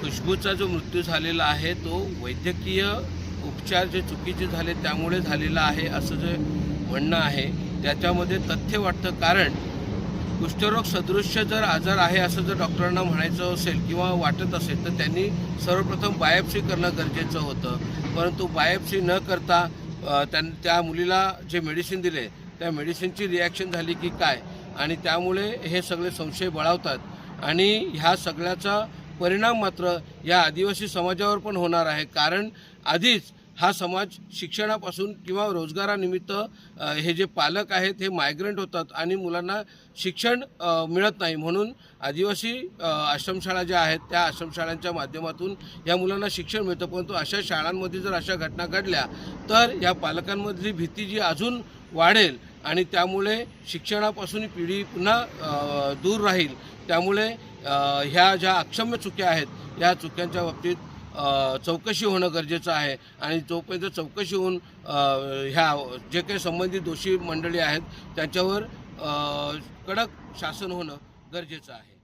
खुशबूचा जो मृत्यू झालेला आहे तो वैद्यकीय उपचार जे चुकीचे झाले त्यामुळे झालेला आहे असं जे म्हणणं आहे त्याच्यामध्ये तथ्य वाटतं। कारण कुष्ठरोग सदृश्य जर आजार आहे असं जर डॉक्टरांना म्हणायचं असेल किंवा वाटत असेल तर त्यांनी सर्वप्रथम बायोप्सी करणं गरजेचं होतं, परंतु बायोप्सी न करता त्या मुलीला जे मेडिसिन दिले त्या मेडिसिनची रिॲक्शन झाली की काय, आणि त्यामुळे हे सगळे संशय बळावतात आणि ह्या सगळ्याचा परिणाम मात्र या आदिवासी समाजावर पण होणार आहे। कारण आधीच हा समाज शिक्षणापासून किंवा रोजगारानिमित्त हे जे पालक आहेत हे मायग्रंट होतात आणि मुलांना शिक्षण मिळत नाही, म्हणून आदिवासी आश्रमशाळा ज्या आहेत त्या आश्रमशाळांच्या माध्यमातून या मुलांना शिक्षण मिळतं। परंतु अशा शाळांमध्ये जर अशा घटना घडल्या तर या पालकांमधली भीती जी अजून वाढेल आणि त्यामुळे शिक्षणापासून पिढी पुन्हा दूर राहील। त्यामुळे ह्या ज्या अक्षम्य चुक्या आहेत या चुक्यांच्या बाबतीत चौकशी होणं गरजेचं आहे आणि जोपर्यंत चौकशी होऊन ह्या जे काही संबंधित दोषी मंडळी आहेत त्यांच्यावर कडक शासन होणं गरजेचं आहे।